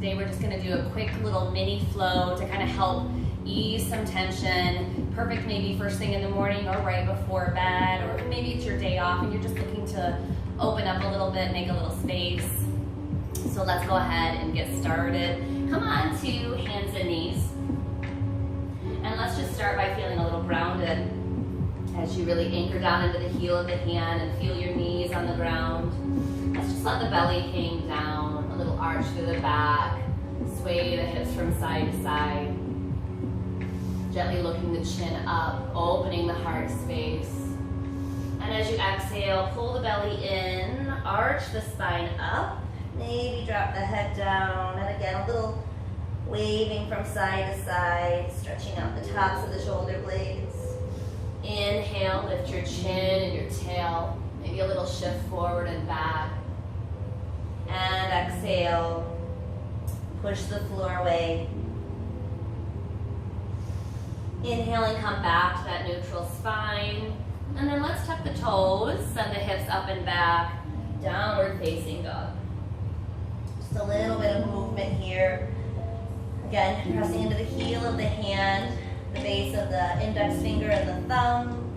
Today we're just gonna do a quick little mini flow to kind of help ease some tension. Perfect maybe first thing in the morning or right before bed, or maybe it's your day off and you're just looking to open up a little bit, make a little space. So let's go ahead and get started. Come on to hands and knees. And let's just start by feeling a little grounded as you really anchor down into the heel of the hand and feel your knees on the ground. Let's just let the belly hang down, a little arch through the back, sway the hips from side to side. Gently looking the chin up, opening the heart space. And as you exhale, pull the belly in, arch the spine up, maybe drop the head down, and again, a little waving from side to side, stretching out the tops of the shoulder blades. Inhale, lift your chin and your tail, maybe a little shift forward and back. And exhale, push the floor away. Inhale and come back to that neutral spine. And then let's tuck the toes, send the hips up and back, downward facing dog. Just a little bit of movement here. Again, pressing into the heel of the hand, the base of the index finger and the thumb.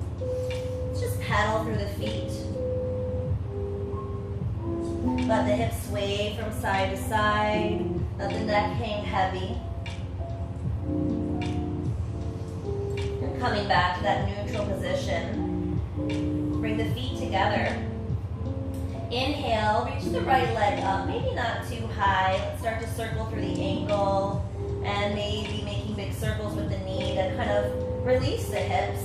Let's just paddle through the feet. Let the hips sway from side to side. Let the neck hang heavy. And coming back to that neutral position. Bring the feet together. Inhale, reach the right leg up, maybe not too high. Let's start to circle through the ankle and maybe making big circles with the knee to kind of release the hips.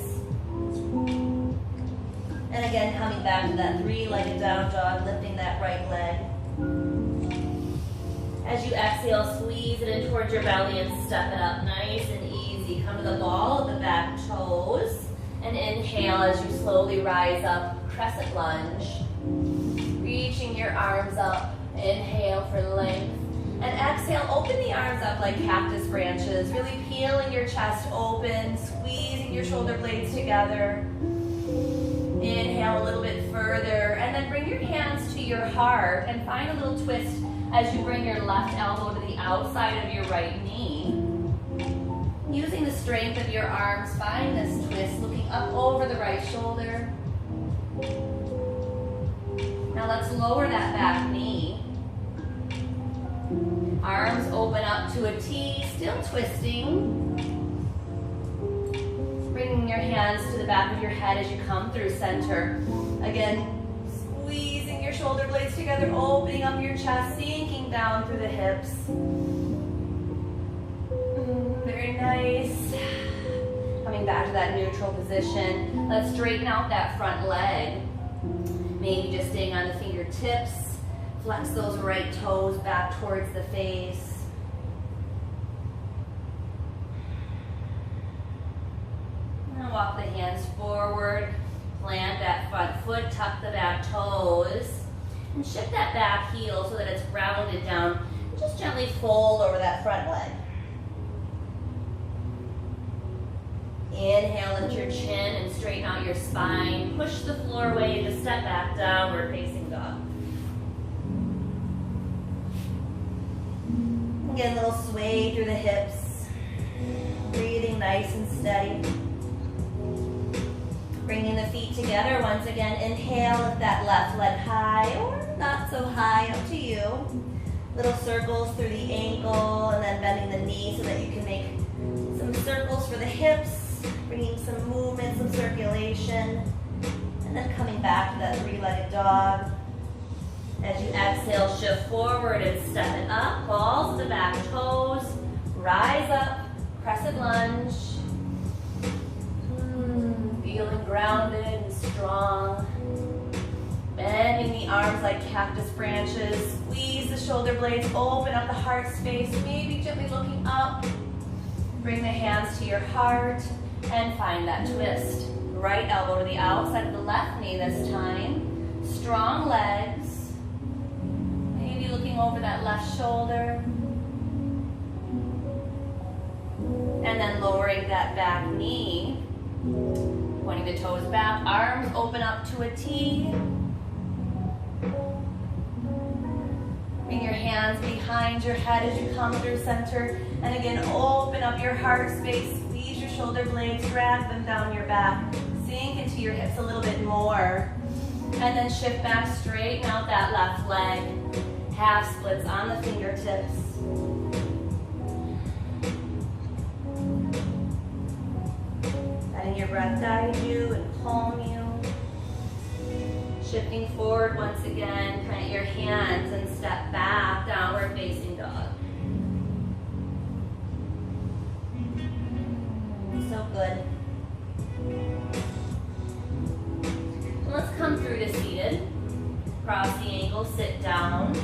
And again, coming back to that three-legged down dog, lifting that right leg. As you exhale, squeeze it in towards your belly and step it up nice and easy. Come to the ball of the back toes. And inhale as you slowly rise up, crescent lunge. Reaching your arms up, inhale for length. And exhale, open the arms up like cactus branches, really peeling your chest open, squeezing your shoulder blades together. Inhale a little bit further, and then bring your hands to your heart and find a little twist as you bring your left elbow to the outside of your right knee. Using the strength of your arms, find this twist, looking up over the right shoulder. Now let's lower that back knee. Arms open up to a T, still twisting. Bringing your hands to the back of your head as you come through center. Again, squeezing your shoulder blades together, opening up your chest, sinking down through the hips. Very nice. Coming back to that neutral position. Let's straighten out that front leg. Maybe just staying on the fingertips. Flex those right toes back towards the face. And walk the hands forward. Plant that front foot, tuck the back toes. And shift that back heel so that it's grounded down. Just gently fold over that front leg. Inhale, lift your chin and straighten out your spine. Push the floor away to step back, downward facing dog. Again, a little sway through the hips. Breathing nice and steady. Bringing the feet together. Once again, inhale, lift that left leg high or not so high, up to you. Little circles through the ankle and then bending the knee so that you can make some circles for the hips. Bringing some movement, some circulation. And then coming back to that three-legged dog. As you exhale, shift forward and step it up. Balls to back toes. Rise up. Crescent lunge. Feeling grounded and strong. Bending the arms like cactus branches. Squeeze the shoulder blades. Open up the heart space. Maybe gently looking up. Bring the hands to your heart. And find that twist. Right elbow to the outside of the left knee this time. Strong legs. Maybe looking over that left shoulder. And then lowering that back knee. Pointing the toes back. Arms open up to a T. Bring your hands behind your head as you come through center. And again, open up your heart space. Squeeze your shoulder blades, drag them down your back. Sink into your hips a little bit more. And then shift back, straighten out that left leg. Half splits on the fingertips. Letting your breath guide you and calm you. Shifting forward once again, plant your hands and step back, downward facing dog. So good. And let's come through to seated. Cross the ankles, sit down.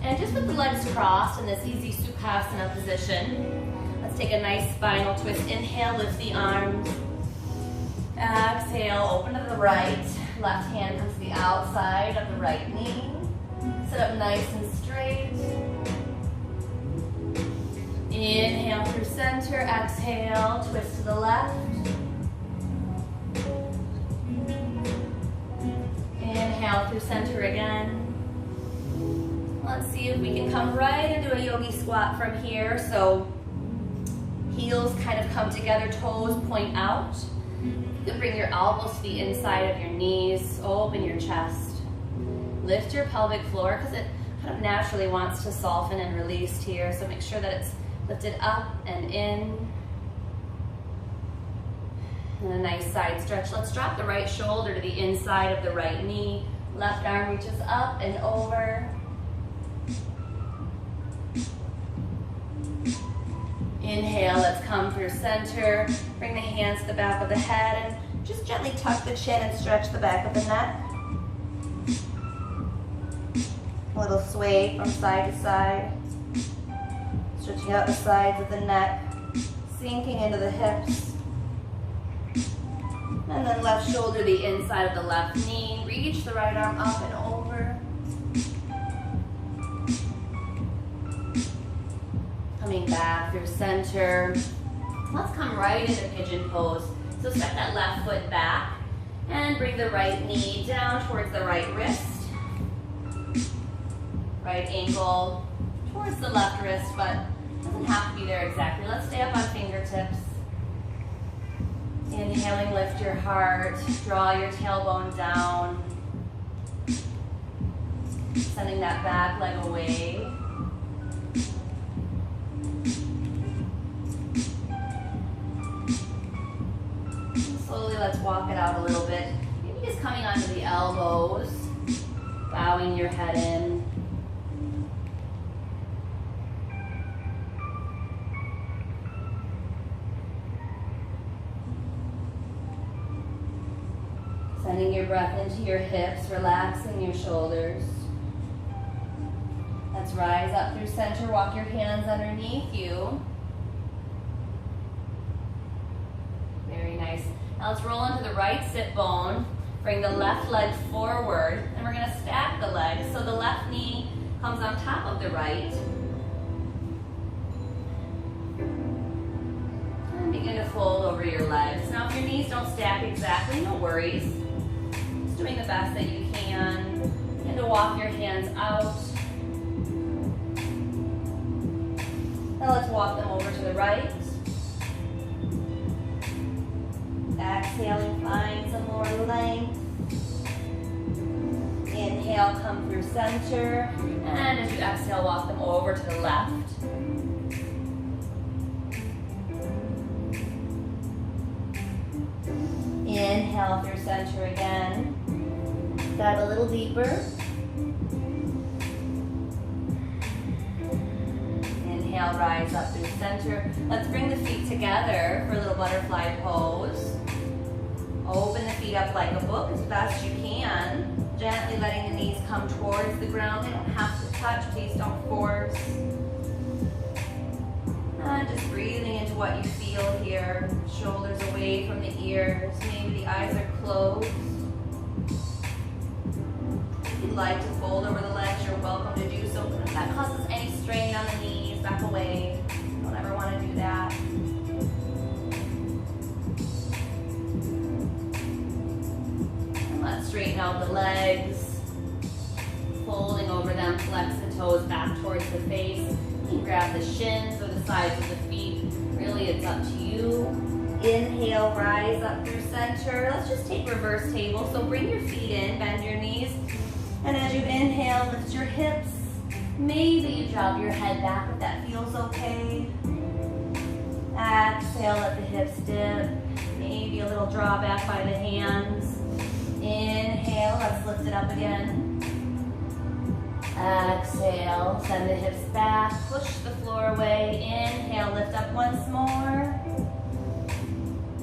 And just with the legs crossed in this easy Sukhasana position, let's take a nice spinal twist. Inhale, lift the arms. Exhale, open to the right. Left hand comes to the outside of the right knee. Sit up nice and straight. Inhale through center. Exhale, twist to the left. Inhale through center again. Let's see if we can come right into a yogi squat from here. So heels kind of come together, toes point out. You can bring your elbows to the inside of your knees, open your chest. Lift your pelvic floor because it kind of naturally wants to soften and release here. So make sure that it's lifted up and in. And a nice side stretch. Let's drop the right shoulder to the inside of the right knee. Left arm reaches up and over. Inhale, let's come through center. Bring the hands to the back of the head and just gently tuck the chin and stretch the back of the neck. A little sway from side to side. Stretching out the sides of the neck, sinking into the hips. And then left shoulder, the inside of the left knee. Reach the right arm up and over. Coming back through center. Let's come right into pigeon pose. So step that left foot back and bring the right knee down towards the right wrist. Right ankle towards the left wrist, but doesn't have to be there exactly. Let's stay up on fingertips. Inhaling, lift your heart. Draw your tailbone down. Sending that back leg away. Slowly, let's walk it out a little bit. Maybe just coming onto the elbows, bowing your head in. Sending your breath into your hips, relaxing your shoulders. Let's rise up through center, walk your hands underneath you. Very nice. Now let's roll into the right sit bone. Bring the left leg forward, and we're gonna stack the legs. So the left knee comes on top of the right. And begin to fold over your legs. Now if your knees don't stack exactly, no worries. Just doing the best that you can. And to walk your hands out. Now let's walk them over to the right. Exhaling, find some more length. Inhale, come through center. And as you exhale, walk them over to the left. Inhale through center again. Dive a little deeper. Inhale, rise up through center. Let's bring the feet together for a little butterfly pose. Open the feet up like a book as best you can. Gently letting the knees come towards the ground. They don't have to touch, please don't force. And just breathing into what you feel here. Shoulders away from the ears. Maybe the eyes are closed. If you'd like to fold over the legs, you're welcome to do so. If that causes any strain on the knees, back away. Don't ever want to do that. And let's straighten out the legs. Folding over them toes back towards the face. You can grab the shins or the sides of the feet. Really, it's up to you. Inhale, rise up through center. Let's just take reverse table. So bring your feet in, bend your knees. And as you inhale, lift your hips. Maybe you drop your head back if that feels okay. Exhale, let the hips dip. Maybe a little draw back by the hands. Inhale, let's lift it up again. Exhale, send the hips back, push the floor away. Inhale, lift up once more.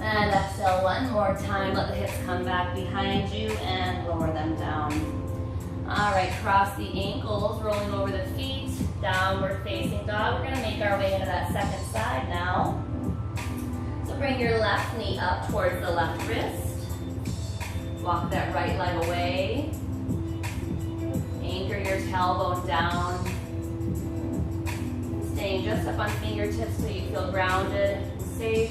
And exhale one more time. Let the hips come back behind you and lower them down. All right, cross the ankles, rolling over the feet, downward facing dog. We're gonna make our way into that second side now. So bring your left knee up towards the left wrist. Walk that right leg away. Anchor your tailbone down. Staying just up on fingertips so you feel grounded and safe.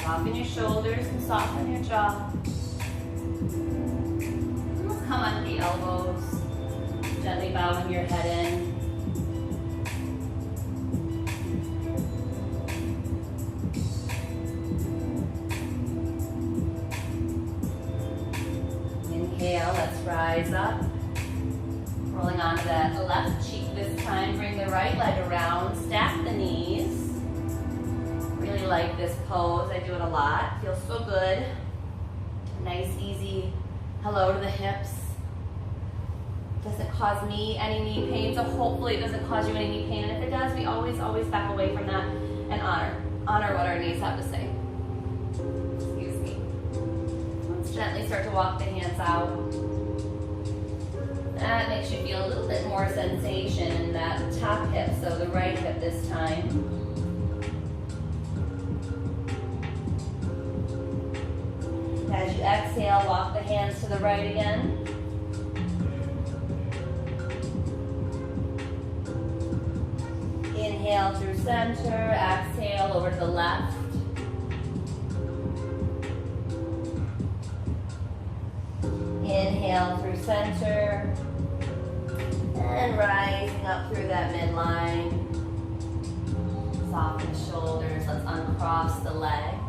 Soften your shoulders and soften your jaw. And let's come onto the elbows. Gently bowing your head in. Inhale, let's rise up. Rolling onto that left cheek this time. Bring the right leg around. Stack the knees. Really like this pose. I do it a lot. Feels so good. Nice, easy hello to the hips. Doesn't cause me any knee pain, so hopefully it doesn't cause you any knee pain. And if it does, we always back away from that and honor what our knees have to say. Excuse me. Let's gently start to walk the hands out. That makes you feel a little bit more sensation in that top hip, so the right hip this time. As you exhale, walk the hands to the right again. Inhale through center, exhale over to the left. Inhale through center, and rising up through that midline. Soften the shoulders, let's uncross the legs.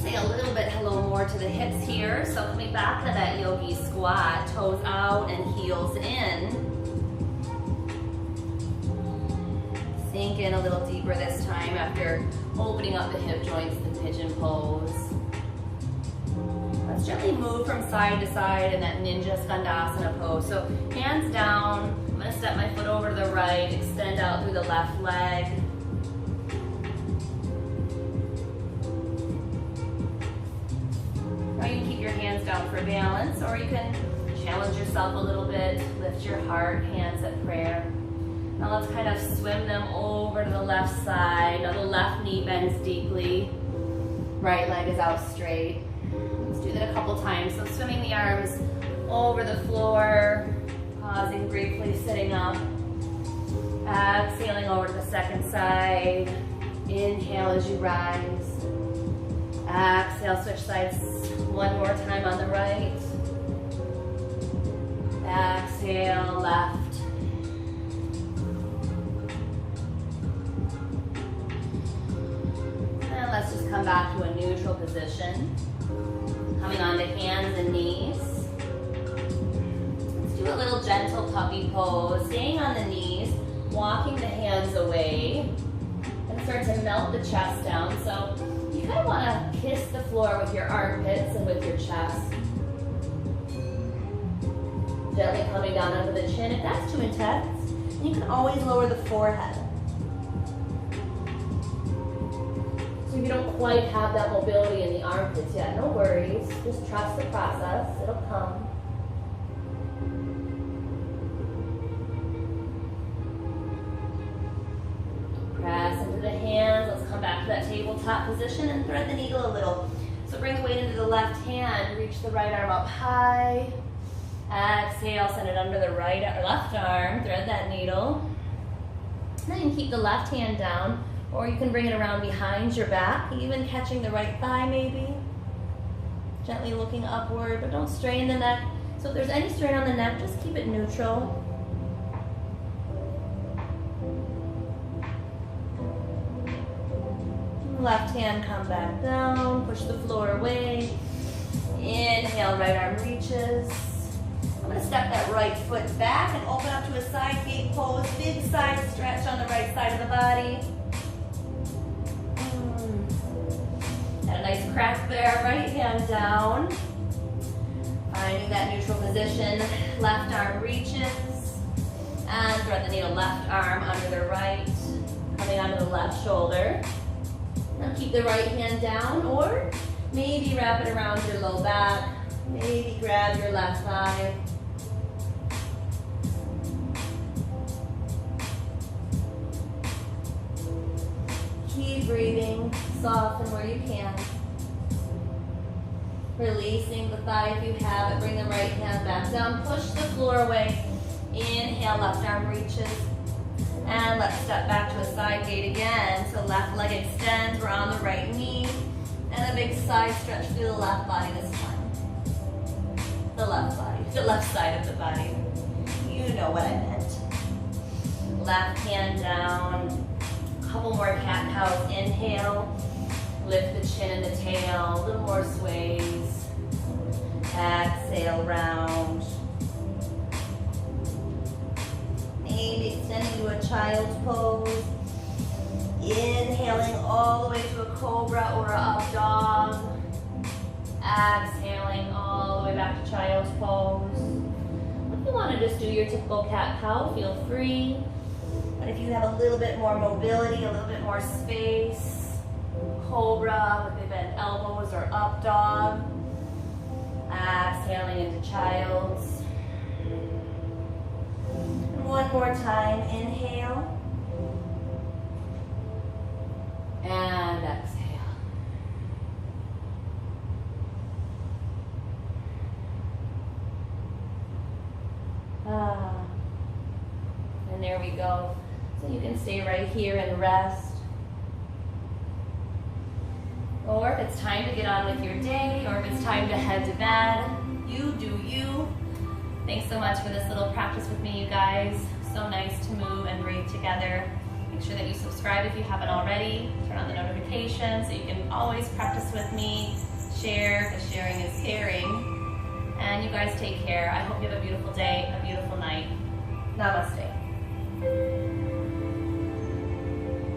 Say a little bit hello more to the hips here. So coming back to that yogi squat, toes out and heels in. Sink in a little deeper this time after opening up the hip joints in pigeon pose. Let's gently move from side to side in that ninja skandasana pose. So hands down, I'm gonna step my foot over to the right, extend out through the left leg. You can keep your hands down for balance, or you can challenge yourself a little bit, lift your heart, hands at prayer. Now let's kind of swim them over to the left side. Now the left knee bends deeply, right leg is out straight. Let's do that a couple times. So swimming the arms over the floor, pausing briefly, sitting up. Exhaling over to the second side. Inhale as you rise. Exhale, switch sides one more time on the right. Exhale, left. And let's just come back to a neutral position. Coming onto hands and knees. Let's do a little gentle puppy pose. Staying on the knees, walking the hands away. And start to melt the chest down. So you kind of want to kiss the floor with your armpits and with your chest. Gently coming down under the chin. If that's too intense, you can always lower the forehead. So if you don't quite have that mobility in the armpits yet, no worries. Just trust the process. It'll come. Press into the hands. Let's come back to that tabletop position and thread the needle a little. So bring the weight into the left hand. Reach the right arm up high. Exhale, send it under the right or left arm. Thread that needle. Then you can keep the left hand down, or you can bring it around behind your back, even catching the right thigh maybe. Gently looking upward, but don't strain the neck. So if there's any strain on the neck, just keep it neutral. Left hand come back down, push the floor away. Inhale, right arm reaches. I'm gonna step that right foot back and open up to a side gate pose. Big side stretch on the right side of the body. Got a nice crack there, right hand down. Finding that neutral position. Left arm reaches. And thread the needle, left arm under the right. Coming onto the left shoulder. Now keep the right hand down, or maybe wrap it around your low back. Maybe grab your left thigh. Keep breathing, soften where you can. Releasing the thigh if you have it. Bring the right hand back down. Push the floor away. Inhale, left arm reaches. And let's step back to a side gate again. So left leg extends, we're on the right knee. And a big side stretch through the left body this time. The left body, the left side of the body. You know what I meant. Left hand down. Couple more cat-cows. Inhale. Lift the chin and the tail. A little more sways. Exhale, round. Maybe extending to a child's pose. Inhaling all the way to a cobra or a up dog. Exhaling all the way back to child's pose. If you want to just do your typical cat-cow, feel free. But if you have a little bit more mobility, a little bit more space, cobra with the bent elbows or up dog. Exhaling into child's. One more time, inhale. And exhale. And there we go. So you can stay right here and rest. Or if it's time to get on with your day, or if it's time to head to bed, you do you. Thanks so much for this little practice with me, you guys. So nice to move and breathe together. Make sure that you subscribe if you haven't already. Turn on the notifications so you can always practice with me. Share, because sharing is caring. And you guys take care. I hope you have a beautiful day, a beautiful night. Namaste.